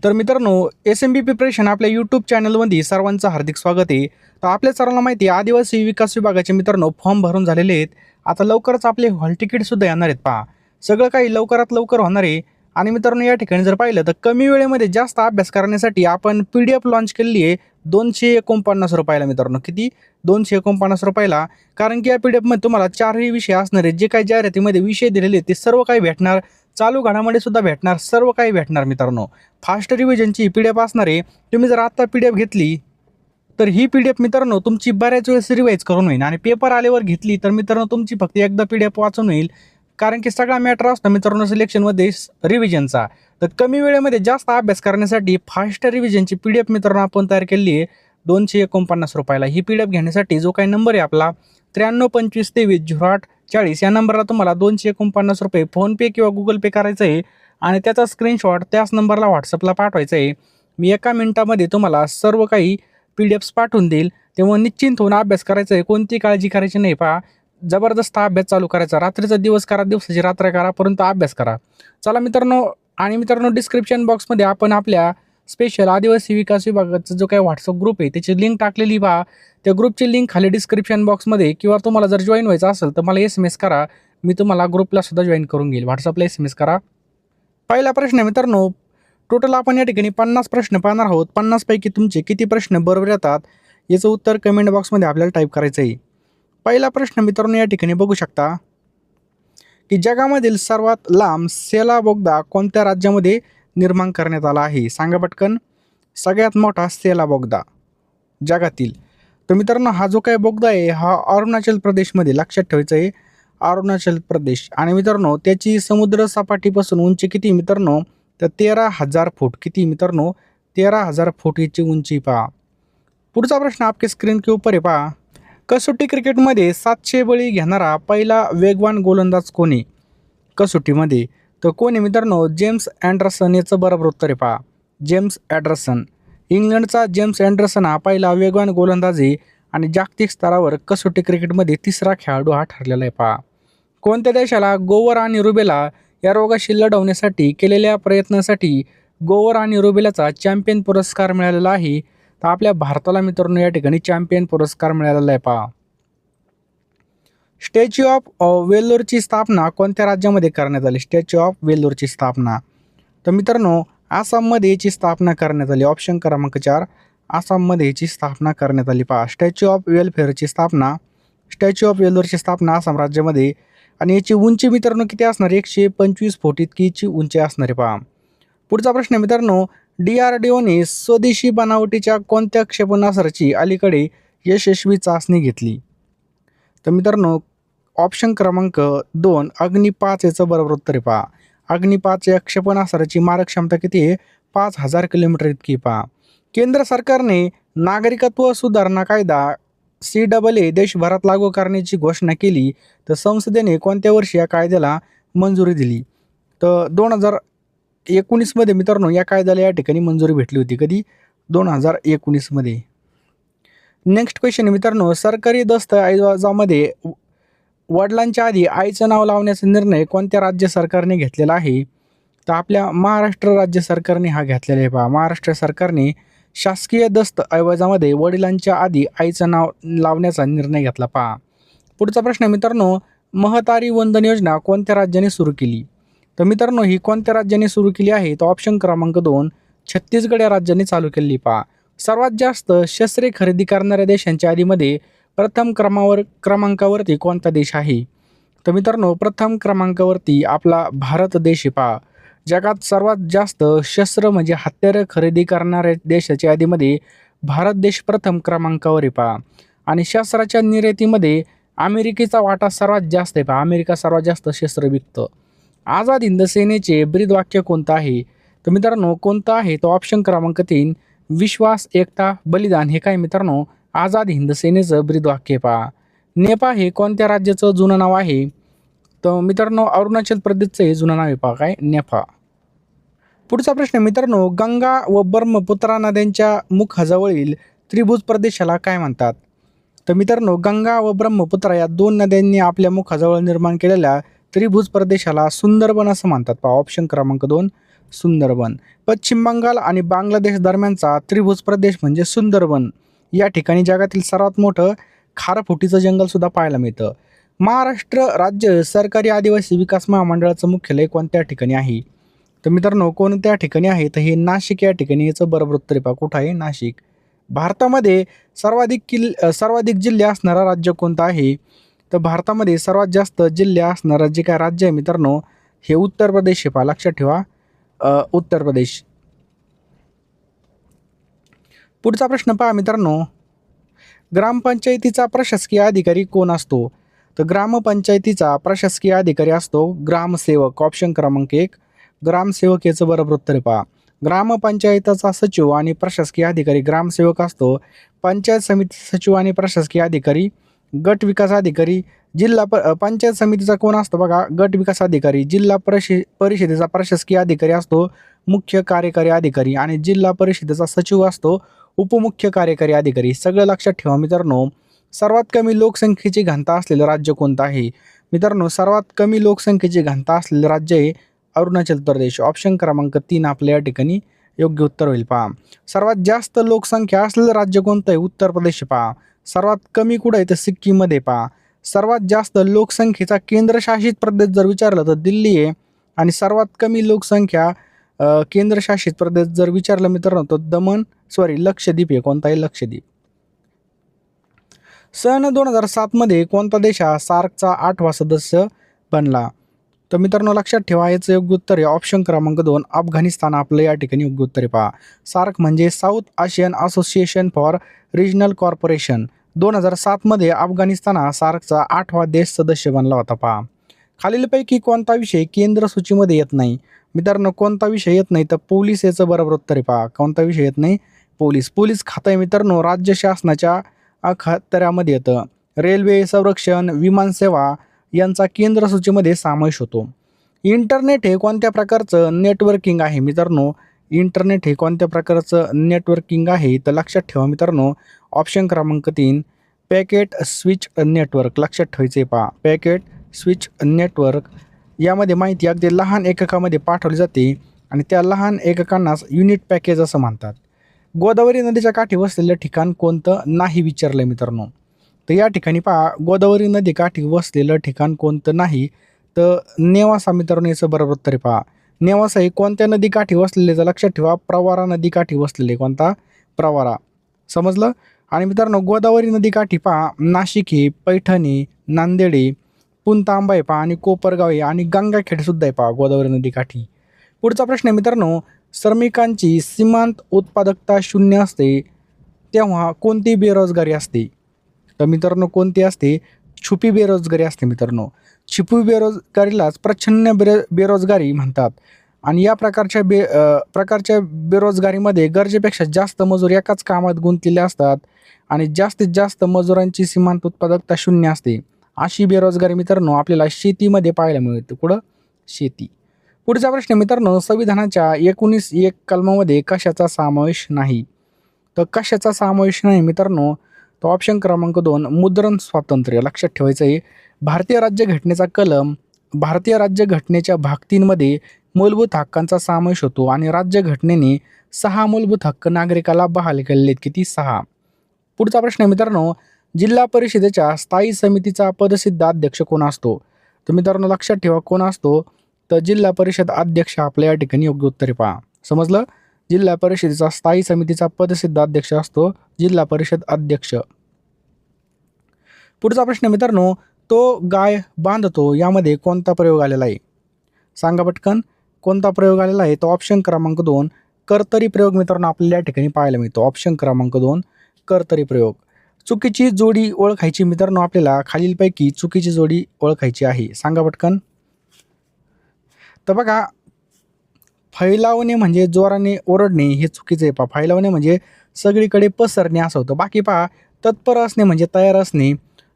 तर मित्रांनो, एस-एम-बी प्रिपरेशन आपल्या यूट्यूब चॅनलमध्ये सर्वांचं हार्दिक स्वागत आहे. तर आपल्या सर्वांना माहिती आहे, आदिवासी विकास विभागाचे मित्रांनो फॉर्म भरून झालेले आहेत. आता लवकरच आपले हॉल तिकीटसुद्धा येणार आहेत पहा. सगळं काही लवकरात लवकर होणार आहे. आणि मित्रांनो, या ठिकाणी जर पाहिलं तर कमी वेळेमध्ये जास्त अभ्यास करण्यासाठी आपण पी-डी-एफ लॉन्च केलेली आहे ₹249 मित्रांनो. किती? ₹249. कारण की या पी-डी-एफमध्ये तुम्हाला 4ही विषय असणार आहेत. जे काही जाहिरातीमध्ये विषय दिलेले आहेत ते सर्व काही भेटणार. चालू घडामोडीसुद्धा भेटणार, सर्व काही भेटणार मित्रांनो. फास्ट रिव्हिजनची पी-डी-एफ असणार आहे. तुम्ही जर आत्ता पी-डी-एफ घेतली तर ही पी-डी-एफ मित्रांनो तुमची बऱ्याच वेळेस रिवाईज करून होईल आणि पेपर आल्यावर घेतली तर मित्रांनो तुमची फक्त एकदा पी-डी-एफ वाचून होईल. कारण की सगळा मॅटर असतो मित्रांनो सिलेक्शनमध्ये रिव्हिजनचा. तर कमी वेळेमध्ये जास्त अभ्यास करण्यासाठी फास्ट रिव्हिजनची पी-डी-एफ मित्रांनो आपण तयार केली आहे ₹249. ही पी-डी-एफ घेण्यासाठी जो काही नंबर आहे आपला 9325230840 या नंबरला तुम्हाला ₹249 फोनपे किंवा गुगल पे करायचं आहे आणि त्याचा स्क्रीनशॉट त्याच नंबरला व्हॉट्सअपला पाठवायचा आहे. मी एका मिनिटामध्ये तुम्हाला सर्व काही पी-डी-एफ्स पाठवून देईल. तेव्हा निश्चिंत होऊन अभ्यास करायचा आहे. कोणती काळजी करायची नाही. पहा, जबरदस्त अभ्यास चालू करायचा. रात्रीचा दिवस करा, दिवसाची रात्र करा, परंतु अभ्यास करा. चला मित्रांनो, आणि मित्रांनो डिस्क्रिप्शन बॉक्समध्ये आपण आपल्या स्पेशल आदिवासी विकास विभागाचा जो काही व्हॉट्सअप ग्रुप आहे त्याची लिंक टाकलेली पहा. त्या ग्रुपची लिंक खाली डिस्क्रिप्शन बॉक्समध्ये, किंवा तुम्हाला जर जॉईन व्हायचं असेल तर मला SMS करा. मी तुम्हाला ग्रुपला सुद्धा जॉईन करून घेईल. व्हॉट्सअपला SMS करा. पहिला प्रश्न आहे मित्रांनो, टोटल आपण या ठिकाणी 50 प्रश्न पाहणार आहोत. 50 पैकी तुमचे किती प्रश्न बरोबर येतात याचं उत्तर कमेंट बॉक्समध्ये आपल्याला टाईप करायचं आहे. पहिला प्रश्न मित्रांनो या ठिकाणी बघू शकता की जगामधील सर्वात लांब सेला बोगदा कोणत्या राज्यामध्ये निर्माण करण्यात आला आहे? सांगा पटकन. सगळ्यात मोठा सेला बोगदा जगातील. तर मित्रांनो हा जो काही बोगदा आहे हा अरुणाचल प्रदेशमध्ये, लक्षात ठेवायचं आहे, अरुणाचल प्रदेश. आणि मित्रांनो त्याची समुद्र सपाटीपासून उंची किती मित्रांनो? तर 13,000 फूट. किती मित्रांनो? 13,000 फूट याची उंची पहा. पुढचा प्रश्न आपके स्क्रीन के ऊपर आहे पहा. कसोटी क्रिकेटमध्ये 700 बळी घेणारा पहिला वेगवान गोलंदाज कोणी? कसोटीमध्ये तर कोण आहे मित्रांनो? जेम्स अँडरसन याचं बरोबर उत्तर आहे पहा. James Anderson. इंग्लंडचा जेम्स अँडरसन हा पहिला वेगवान गोलंदाज आहे आणि जागतिक स्तरावर कसोटी क्रिकेटमध्ये तिसरा खेळाडू हा ठरलेला आहे पहा. कोणत्या देशाला गोवर आणि रुबेला या रोगाशी लढवण्यासाठी केलेल्या प्रयत्नासाठी गोवर आणि रुबेलाचा चॅम्पियन पुरस्कार मिळालेला आहे? तर आपल्या भारताला मित्रांनो या ठिकाणी चॅम्पियन पुरस्कार मिळालेला आहे पहा. स्टॅच्यू ऑफ वेल्लोरची स्थापना कोणत्या राज्यामध्ये करण्यात आली? स्टॅच्यू ऑफ वेल्लोरची स्थापना तर मित्रांनो आसाममध्ये याची स्थापना करण्यात आली. ऑप्शन क्रमांक 4, आसाममध्ये याची स्थापना करण्यात आली पहा. स्टॅच्यू ऑफ वेलफेअरची स्थापना, स्टॅच्यू ऑफ वेल्लोरची स्थापना आसाम राज्यामध्ये. आणि याची उंची मित्रांनो किती असणार? 125 फूट इतकीची उंची असणार आहे पहा. पुढचा प्रश्न आहे मित्रांनो, DRDOने स्वदेशी बनावटीच्या कोणत्या क्षेपणास्त्राची अलीकडे यशस्वी चाचणी घेतली? तर मित्रांनो ऑप्शन क्रमांक 2 अग्नि-5 याचं बरोबर उत्तर आहे पहा. अग्नि-5 या क्षेपणास्त्राची मारक क्षमता किती आहे? 5,000 किलोमीटर इतकी पहा. केंद्र सरकारने नागरिकत्व सुधारणा कायदा CAA देशभरात लागू करण्याची घोषणा केली. तर संसदेने कोणत्या वर्षी या कायद्याला मंजुरी दिली? तर 2019 मध्ये मित्रांनो या कायद्याला या ठिकाणी मंजुरी भेटली होती. कधी? 2019 मध्ये. नेक्स्ट क्वेश्चन मित्रांनो, सरकारी दस्तऐवजामध्ये वडिलांच्या आधी आईचं नाव लावण्याचा निर्णय कोणत्या राज्य सरकारने घेतलेला आहे? तर आपल्या महाराष्ट्र राज्य सरकारने हा घेतलेला आहे पहा. महाराष्ट्र सरकारने शासकीय दस्तऐवजामध्ये वडिलांच्या आधी आईचं नाव लावण्याचा निर्णय घेतला पहा. पुढचा प्रश्न मित्रांनो, महतारी वंदन योजना कोणत्या राज्याने सुरू केली? तर मित्रांनो ही कोणत्या राज्याने सुरू केली आहे? तर ऑप्शन क्रमांक 2 छत्तीसगड या राज्याने चालू केली पहा. सर्वात जास्त शस्त्रे खरेदी करणाऱ्या देशांच्या यादीमध्ये प्रथम क्रमांकावरती कोणता देश आहे? तर मित्रांनो प्रथम क्रमांकावरती आपला भारत देश आहे पहा. जगात सर्वात जास्त शस्त्र म्हणजे हत्यारं खरेदी करणाऱ्या देशाच्या यादीमध्ये भारत देश प्रथम क्रमांकावर आहे पहा. आणि शस्त्राच्या निर्यातीमध्ये अमेरिकेचा वाटा सर्वात जास्त आहे पहा. अमेरिका सर्वात जास्त शस्त्र विकतं. आझाद हिंद सेनेचे ब्रीदवाक्य कोणतं आहे? तर मित्रांनो कोणतं आहे? तो ऑप्शन क्रमांक 3 विश्वास, एकता, बलिदान. हे काय मित्रांनो? आझाद हिंद सेनेचं ब्रीदवाक्य पहा. नेपाळ हे कोणत्या राज्याचं जुनं नाव आहे? तर मित्रांनो अरुणाचल प्रदेशचं हे जुनं नाव आहे पहा. काय? नेपाळ. पुढचा प्रश्न मित्रांनो, गंगा व ब्रह्मपुत्रा नद्यांच्या मुखाजवळील त्रिभुज प्रदेशाला काय म्हणतात? तर मित्रांनो गंगा व ब्रह्मपुत्रा या दोन नद्यांनी आपल्या मुखाजवळ निर्माण केलेल्या त्रिभुज प्रदेशाला सुंदरबन असं म्हणतात पहा. ऑप्शन क्रमांक 2 सुंदरबन. पश्चिम बंगाल आणि बांगलादेश दरम्यानचा त्रिभुज प्रदेश म्हणजे सुंदरबन. या ठिकाणी जगातील सर्वात मोठं खारफुटीचं जंगल सुद्धा पाहायला मिळतं. महाराष्ट्र राज्य सरकारी आदिवासी विकास महामंडळाचं मुख्यालय कोणत्या ठिकाणी आहे? तर मित्रांनो, कोणत्या ठिकाणी आहे? तर हे नाशिक या ठिकाणी याचं बरोबर उत्तर आहे. पहा कुठं आहे? नाशिक. भारतामध्ये सर्वाधिक जिल्हे असणारं राज्य कोणतं आहे? तर भारतामध्ये सर्वात जास्त जिल्हे असणारं जे काय राज्य आहे मित्रांनो, हे उत्तर प्रदेश आहे. पहा लक्षात ठेवा, उत्तर प्रदेश. पुढचा प्रश्न पहा मित्रांनो, ग्रामपंचायतीचा प्रशासकीय अधिकारी कोण असतो? तर ग्रामपंचायतीचा प्रशासकीय अधिकारी असतो ग्रामसेवक. ऑप्शन क्रमांक 1 ग्रामसेवक याचं बरोबर उत्तर आहे. पहा ग्रामपंचायतीचा सचिव आणि प्रशासकीय अधिकारी ग्रामसेवक असतो. पंचायत समिती सचिव आणि प्रशासकीय अधिकारी गट विकास अधिकारी. पंचायत समितीचा कोण असतो? बघा गट विकास अधिकारी. जिल्हा परिषदेचा प्रशासकीय अधिकारी असतो मुख्य कार्यकारी अधिकारी आणि जिल्हा परिषदेचा सचिव असतो उपमुख्य कार्यकारी अधिकारी. सगळं लक्षात ठेवा मित्रांनो. सर्वात कमी लोकसंख्येची घनता असलेलं राज्य कोणतं आहे? मित्रांनो, सर्वात कमी लोकसंख्येची घनता असलेलं राज्य आहे अरुणाचल प्रदेश. ऑप्शन क्रमांक 3 आपल्या या ठिकाणी योग्य उत्तर होईल. पहा सर्वात जास्त लोकसंख्या असलेलं राज्य कोणतं आहे? उत्तर प्रदेश. पहा सर्वात कमी कुठं आहे? तर सिक्कीममध्ये. पहा सर्वात जास्त लोकसंख्येचा केंद्रशासित प्रदेश जर विचारलं तर दिल्ली आहे. आणि सर्वात कमी लोकसंख्या केंद्रशासित प्रदेश जर विचारलं मित्रांनो तर लक्षद्वीप आहे. कोणता आहे? लक्षद्वीप. सन 2007 मध्ये कोणता देश हा सार्कचा 8वा सदस्य बनला? तर मित्रांनो लक्षात ठेवा, याचं योग्य उत्तर आहे ऑप्शन क्रमांक 2 अफगाणिस्तान आपलं या ठिकाणी योग्य उत्तर आहे. पहा सार्क म्हणजे South Asian Association for Regional corporation. 2007 मध्ये अफगाणिस्तान हा सार्कचा 8वा देश सदस्य बनला होता. पहा खालीलपैकी कोणता विषय केंद्र सूचीमध्ये येत नाही? मित्रांनो, कोणता विषय येत नाही? तर पोलीस याचं बरोबर उत्तर आहे. पहा कोणता विषय येत नाही? पोलीस. पोलीस खातं आहे मित्रांनो राज्य शासनाच्या अखत्याऱ्यामध्ये येतं. रेल्वे, संरक्षण, विमानसेवा यांचा केंद्र सूचीमध्ये समावेश होतो. इंटरनेट हे कोणत्या प्रकारचं नेटवर्किंग आहे? मित्रांनो, इंटरनेट हे कोणत्या प्रकारचं नेटवर्किंग आहे? तर लक्षात ठेवा मित्रांनो, ऑप्शन क्रमांक 3 पॅकेट स्विच नेटवर्क. लक्षात ठेवायचं आहे. पहा पॅकेट स्विच नेटवर्क. यामध्ये माहिती अगदी लहान एककामध्ये पाठवली जाते आणि त्या लहान एककांनाच युनिट पॅकेज असं म्हणतात. गोदावरी नदीच्या काठी वसलेलं ठिकाण कोणतं नाही विचारलं मित्रांनो. तर या ठिकाणी पहा गोदावरी नदी काठी वसलेलं ठिकाण कोणतं नाही? तर नेवासा मित्रांनो याचं बरोबर उत्तर आहे. पहा नेवासा हे कोणत्या नदी काठी वसलेले? तर लक्षात ठेवा प्रवरा नदी काठी वसलेले. कोणता? प्रवरा. समजलं? आणि मित्रांनो गोदावरी नदी काठी पहा नाशिक आहे, पैठण आहे, नांदेड आहे, पुणतांबा आहे पहा आणि कोपरगाव आहे आणि गंगाखेड सुद्धा आहे. पहा गोदावरी नदी काठी. पुढचा प्रश्न आहे मित्रांनो, श्रमिकांची सीमांत उत्पादकता 0 असते तेव्हा कोणती बेरोजगारी असते? तर मित्रांनो कोणती असते? छुपी बेरोजगारी असते मित्रांनो. छुपी बेरोजगारीलाच प्रच्छन्न बेरोजगारी म्हणतात. आणि या प्रकारच्या बेरोजगारीमध्ये गरजेपेक्षा जास्त मजूर एकाच कामात गुंतलेले असतात आणि जास्तीत जास्त मजुरांची सीमांत उत्पादकता 0 असते. अशी बेरोजगारी मित्रांनो आपल्याला शेतीमध्ये पाहायला मिळते. कुठं? शेती. पुढचा प्रश्न मित्रांनो, संविधानाच्या 19(1) कलमामध्ये कशाचा समावेश नाही? तर कशाचा समावेश नाही मित्रांनो? तर ऑप्शन क्रमांक 2 मुद्रण स्वातंत्र्य. लक्षात ठेवायचं आहे. भारतीय राज्यघटनेचा कलम भारतीय राज्यघटनेच्या भाग 3 मध्ये मूलभूत हक्कांचा समावेश होतो आणि राज्यघटनेने 6 मूलभूत हक्क नागरिकाला बहाल केलेले आहेत. किती? 6. पुढचा प्रश्न आहे मित्रांनो, जिल्हा परिषदेच्या स्थायी समितीचा पदसिद्ध अध्यक्ष कोण असतो? तर मित्रांनो लक्षात ठेवा कोण असतो? तर जिल्हा परिषद अध्यक्ष आपल्या या ठिकाणी योग्य उत्तर आहे. पहा समजलं? जिल्हा परिषदेचा स्थायी समितीचा पदसिद्ध अध्यक्ष असतो जिल्हा परिषद अध्यक्ष. पुढचा प्रश्न मित्रांनो, तो गाय बांधतो यामध्ये कोणता प्रयोग आलेला आहे? सांगा पटकन कोणता प्रयोग आलेला आहे? तो ऑप्शन क्रमांक 2 कर्तरी प्रयोग मित्रांनो आपल्याला या ठिकाणी पाहायला मिळतो. ऑप्शन क्रमांक 2 कर्तरी प्रयोग. चुकीची जोडी ओळखायची मित्रांनो आपल्याला खालीलपैकी चुकीची जोडी ओळखायची आहे. सांगा पटकन. तर बघा फैलावणे म्हणजे जोराने ओरडणे हे चुकीचं आहे. पहा फैलावणे म्हणजे सगळीकडे पसरणे असं होतं. बाकी पहा तत्पर असणे म्हणजे तयार असणे,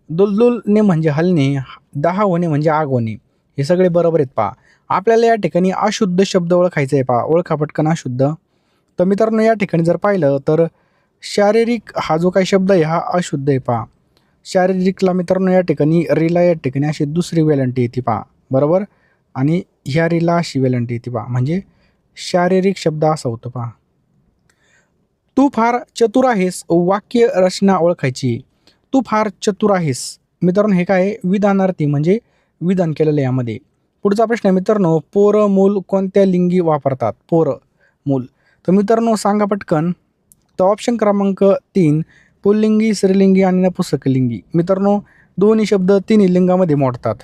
दुलदुलणे म्हणजे हलणे, दाह होणे म्हणजे आग होणे हे सगळे बरोबर आहेत. पहा आपल्याला या ठिकाणी अशुद्ध शब्द ओळखायचा आहे. पहा ओळखा पटकन अशुद्ध. तर मित्रांनो या ठिकाणी जर पाहिलं तर शारीरिक हा जो काही शब्द आहे हा अशुद्ध आहे. पहा शारीरिकला मित्रांनो या ठिकाणी रिला या ठिकाणी अशी दुसरी वेलंटी येते. पहा बरोबर. आणि ह्या रिला अशी वेलंटी येते. पहा म्हणजे शारीरिक शब्द असा होतो पहा. तू फार चतुर आहेस वाक्य रचना ओळखायची. तू फार चतुर आहेस मित्रांनो, हे काय आहे? विधानार्थी म्हणजे विधान केलेलं आहे यामध्ये. पुढचा प्रश्न आहे मित्रांनो, पोर मूल कोणत्या लिंगी वापरतात? पोर मूल. तर मित्रांनो सांगा पटकन. तर ऑप्शन क्रमांक 3 पुल्लिंगी, स्त्रीलिंगी आणि नपुंसकलिंगी. मित्रांनो दोन्ही शब्द तिन्ही लिंगामध्ये मोडतात.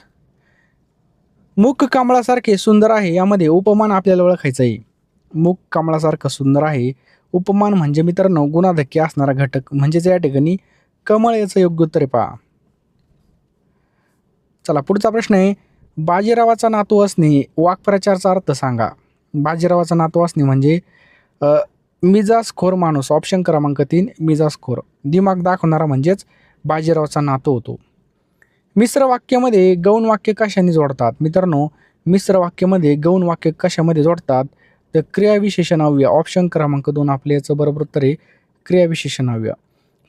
मुख कमळासारखे सुंदर आहे यामध्ये उपमान आपल्याला ओळखायचं आहे. मुख कमळासारखं सुंदर आहे, उपमान म्हणजे मित्रांनो गुणाधक्य असणारा घटक म्हणजेच या ठिकाणी कमळ याचं योग्य उत्तर आहे पहा. चला पुढचा प्रश्न आहे, बाजीरावाचा नातू असणे वाक्प्रचाराचा अर्थ सांगा. बाजीरावाचा नातू असणे म्हणजे मिजाजखोर माणूस. ऑप्शन क्रमांक 3 मिजाजखोर. दिमाग दाखवणारा म्हणजेच बाजीरावाचा नातू होतो. मिश्र वाक्यामध्ये गौण वाक्य कशाने जोडतात? मित्रांनो मिश्र वाक्यामध्ये गौण वाक्य कशामध्ये जोडतात? तर क्रियाविशेषणाव्य. ऑप्शन क्रमांक 2 आपले याचं बरोबर उत्तर आहे क्रियाविशेषणाव्य.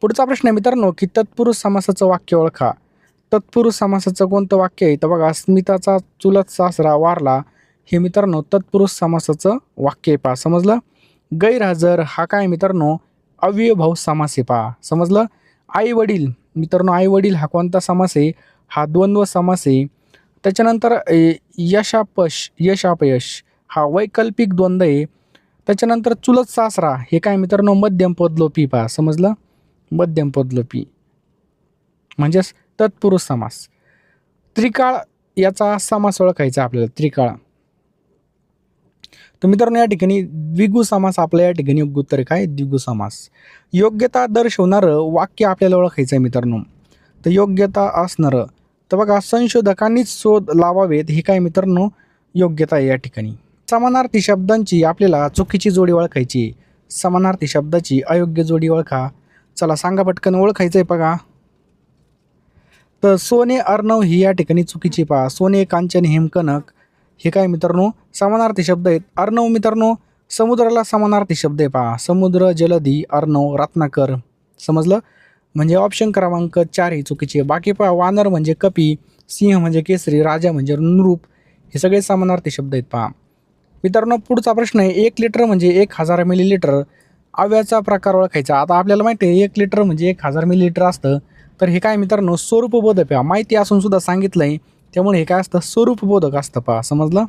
पुढचा प्रश्न आहे मित्रांनो, की तत्पुरुष समासाचं वाक्य ओळखा. तत्पुरुष समासाचं कोणतं वाक्य आहे? तर बघा, स्मिताचा चुलत सासरा वारला, हे मित्रांनो तत्पुरुष समासाचं वाक्य आहे पहा. समजलं? गैरहजर हा काय मित्रांनो अव्ययभाव समास आहे पहा. समजलं? आई वडील मित्रांनो, आई वडील हा कोणता समास आहे? हा द्वंद्व समास आहे. त्याच्यानंतर यशापश, यश अपयश हा वैकल्पिक द्वंद्व आहे. त्याच्यानंतर चुलत सासरा हे काय मित्रांनो मध्यम पदलोपी पहा. समजलं? मध्यम पदलोपी म्हणजेच तत्पुरुष समास. त्रिकाळ याचा समास ओळखायचा आपल्याला. त्रिकाळ. तर मित्रांनो या ठिकाणी द्विगु समास आपल्या या ठिकाणी योग्य उत्तर काय? द्विगु समास. योग्यता दर्शवणारं वाक्य आपल्याला ओळखायचं आहे मित्रांनो. तर योग्यता असणारं, तर बघा संशोधकांनीच शोध लावावेत हे काय मित्रांनो योग्यता आहे या ठिकाणी. समानार्थी शब्दांची आपल्याला चुकीची जोडी ओळखायची. समानार्थी शब्दाची अयोग्य जोडी ओळखा. चला सांगा पटकन. ओळखायचं आहे बघा. तर सोने अर्णव ही या ठिकाणी चुकीची पहा. सोने कांचन हेमकनक हे काय मित्रांनो समानार्थी शब्द आहेत. अर्णव मित्रांनो समुद्राला समानार्थी शब्द आहे पहा. समुद्र, जलधी, अर्णव, रत्नाकर. समजलं? म्हणजे ऑप्शन क्रमांक 4 ही चुकीची आहे. बाकी पहा, वानर म्हणजे कपी, सिंह म्हणजे केसरी, राजा म्हणजे नृप, हे सगळे समानार्थी शब्द आहेत पहा. मित्रांनो पुढचा प्रश्न आहे, 1 लिटर म्हणजे 1000 मिलीलिटर. अव्ययाचा प्रकार ओळखायचा. आता आपल्याला माहिती आहे 1 लिटर म्हणजे 1000 मिलीलिटर असतं. तर हे काय मित्रांनो स्वरूपबोधक पहा. माहिती असून सुद्धा सांगितलं आहे, त्यामुळे हे काय असतं? स्वरूपबोधक असतं पहा. समजलं?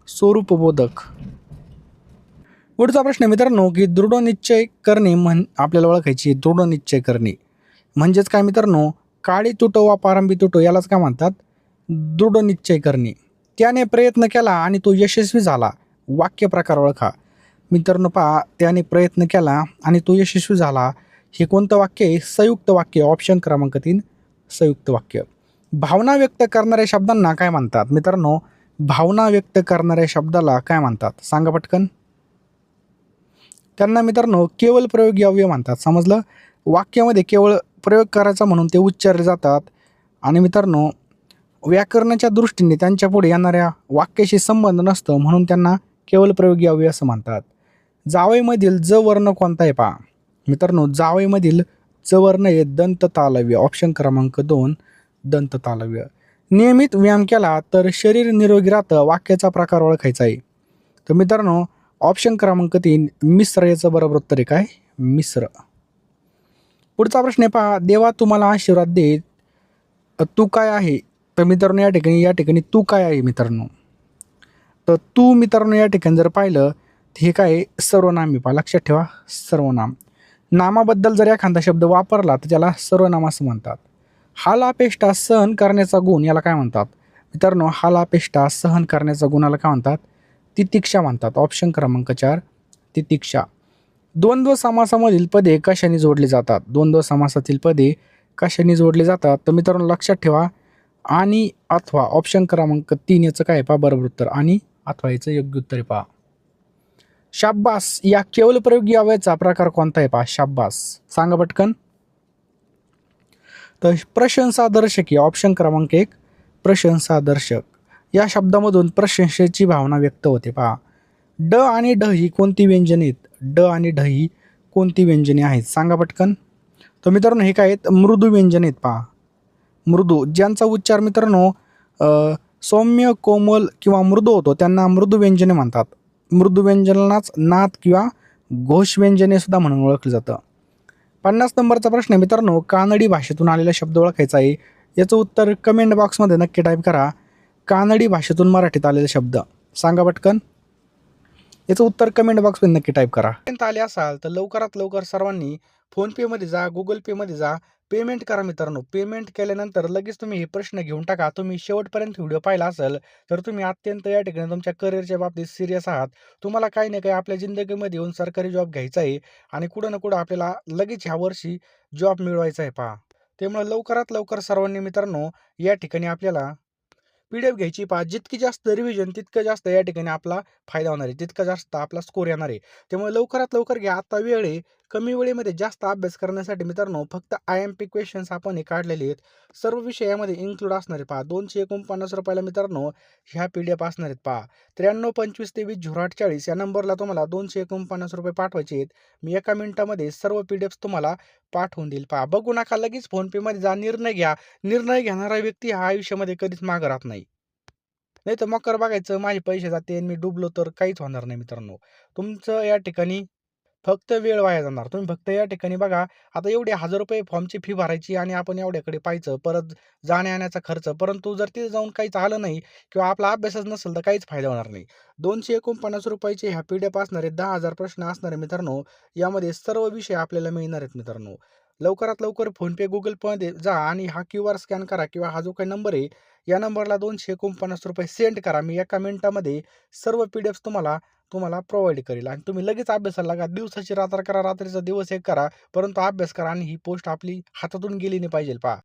स्वरूपबोधक. पुढचा प्रश्न मित्रांनो, की दृढनिश्चय करणे आपल्याला ओळखायची. दृढनिश्चय करणे म्हणजेच काय मित्रांनो? काळी तुटो वा पारंबी तुटो यालाच काय म्हणतात? दृढनिश्चय करणे. त्याने प्रयत्न केला आणि तो यशस्वी झाला. वाक्य प्रकार ओळखा. मित्रांनो पहा, त्याने प्रयत्न केला आणि तो यशस्वी झाला, हे कोणतं वाक्य आहे? संयुक्त वाक्य. ऑप्शन क्रमांक 3 संयुक्त वाक्य. भावना व्यक्त करणाऱ्या शब्दांना काय म्हणतात? मित्रांनो भावना व्यक्त करणाऱ्या शब्दाला काय म्हणतात? सांगा पटकन. त्यांना मित्रांनो केवळ प्रयोगी अव्यय म्हणतात. समजलं? वाक्यामध्ये केवळ प्रयोग करायचा म्हणून ते उच्चारले जातात आणि मित्रांनो व्याकरणाच्या दृष्टीने त्यांच्या पुढे येणाऱ्या वाक्याशी संबंध नसतं म्हणून त्यांना केवळ प्रयोगी अव्यय असं म्हणतात. जावईमधील ज वर्ण कोणता आहे पहा. मित्रांनो जावईमधील ज वर्ण आहे दंत तालव्य. ऑप्शन क्रमांक 2 दंत तालव्य. नियमित व्यायाम केला तर शरीर निरोगी राहतं. वाक्याचा प्रकार ओळखायचा आहे. तर मित्रांनो ऑप्शन क्रमांक 3 मिश्र याचं बरोबर उत्तर आहे काय? मिश्र. पुढचा प्रश्न आहे पहा, देवा तुम्हाला आशीर्वाद दे तू काय आहे? तर मित्रांनो या ठिकाणी तू काय आहे मित्रांनो? तर तू मित्रांनो या ठिकाणी जर पाहिलं तर हे काय सर्वनाम आहे पहा. लक्षात ठेवा सर्वनाम. नामाबद्दल जर एखादा शब्द वापरला तर त्याला सर्वनाम असं म्हणतात. हालापेष्टा सहन करण्याचा गुण याला काय म्हणतात? मित्रांनो हालापेष्टा सहन करण्याचा गुणाला काय म्हणतात? तितिक्षा म्हणतात. ऑप्शन क्रमांक 4 तितिक्षा. द्वंद्व समासामधील पदे कशाने जोडली जातात? द्वंद्व समासातील पदे कशाने जोडली जातात? तर मित्रांनो लक्षात ठेवा आणि अथवा. ऑप्शन क्रमांक 3 याचं काय पहा बरोबर उत्तर. आणि अथवा याचं योग्य उत्तर पहा. शाब्बास या केवळ प्रयोगी अव्ययाचा प्रकार कोणता आहे पहा? शाब्बास. सांगा पटकन. तर प्रशंसादर्शक. ऑप्शन क्रमांक 1 प्रशंसादर्शक. या शब्दामधून प्रशंसेची भावना व्यक्त होते पहा. ड आणि ढ ही कोणती व्यंजने आहेत? ड आणि ढ ही कोणती व्यंजने आहेत? सांगा पटकन. तर मित्रांनो हे काय आहेत? मृदू व्यंजने आहेत पहा. मृदू ज्यांचा उच्चार मित्रांनो सौम्य कोमल किंवा मृदू होतो त्यांना मृदू व्यंजने म्हणतात. मृदू व्यंजनालाच नाद किंवा घोष व्यंजने सुद्धा म्हणून ओळखलं जातं. 50 नंबरचा प्रश्न आहे मित्रांनो, कानडी भाषेतून आलेला शब्द ओळखायचा आहे. याचं उत्तर कमेंट बॉक्समध्ये नक्की टाईप करा. कानडी भाषेतून मराठीत आलेले शब्द सांगा पटकन. याचं उत्तर कमेंट बॉक्समध्ये नक्की टाईप करा. आले असाल तर लवकरात लवकर सर्वांनी फोनपेमध्ये जा, गुगल पेमध्ये जा, पेमेंट करा मित्रांनो. पेमेंट केल्यानंतर लगेच तुम्ही हे प्रश्न घेऊन टाका. तुम्ही शेवटपर्यंत व्हिडिओ पाहिला असेल तर तुम्ही अत्यंत या ठिकाणी तुमच्या करिअरच्या बाबतीत सिरियस आहात. तुम्हाला काही ना काही आपल्या जिंदगीमध्ये येऊन सरकारी जॉब घ्यायचा आहे आणि कुठं ना कुठं आपल्याला लगेच ह्या वर्षी जॉब मिळवायचा आहे पहा. त्यामुळे लवकरात लवकर सर्वांनी मित्रांनो या ठिकाणी आपल्याला PDF घ्यायची पहा. जितकी जास्त रिव्हिजन तितकं जास्त या ठिकाणी आपला फायदा होणार आहे, तितका जास्त आपला स्कोर येणार आहे. त्यामुळे लवकरात लवकर घ्या. आता वेळ आहे. कमी वेळेमध्ये जास्त अभ्यास करण्यासाठी मित्रांनो फक्त IMP क्वेश्चन्स आपण हे काढलेले आहेत. सर्व विषय यामध्ये इन्क्लूड असणार आहे पहा. ₹249 मित्रांनो ह्या PDF असणार आहेत पहा. 932523 या नंबरला तुम्हाला ₹249 पाठवायचे आहेत. मी एका मिनिटामध्ये सर्व PDFs तुम्हाला पाठवून देईल पहा. बघू नका, लगेच फोनपेमध्ये जा, निर्णय घ्या. निर्णय घेणारा व्यक्ती हा आयुष्यामध्ये कधीच मागं राहत नाही. नाही तर मकर बघायचं माझे पैसे जाते आणि मी डुबलो तर काहीच होणार नाही मित्रांनो. तुमचं या ठिकाणी फक्त वेळ वाया जाणार. तुम्ही फक्त या ठिकाणी बघा, आता एवढे ₹1000 फॉर्मची फी भरायची आणि आपण एवढ्याकडे पाहायचं, परत जाण्या-येण्याचा खर्च. परंतु जर तिथे जाऊन काहीच आलं नाही किंवा आपला अभ्यासच नसेल तर काहीच फायदा होणार नाही. ₹249 ह्या PDF असणार आहेत. 10,000 प्रश्न असणार आहे मित्रांनो. यामध्ये सर्व विषय आपल्याला मिळणार आहेत मित्रांनो. लवकरात लवकर फोनपे, गुगल पेमध्ये जा आणि हा QR स्कॅन करा किंवा हा जो काही नंबर आहे, या नंबरला ₹249 सेंड करा. मी एका मिनिटामध्ये सर्व PDFs तुम्हाला प्रोव्हाइड करेल आणि तुम्ही लगेच अभ्यासाला लागा. दिवसाची रात्र करा, रात्रीचा दिवस एक करा, परंतु अभ्यास करा आणि ही पोस्ट आपली हातातून गेली नाही पाहिजे पहा.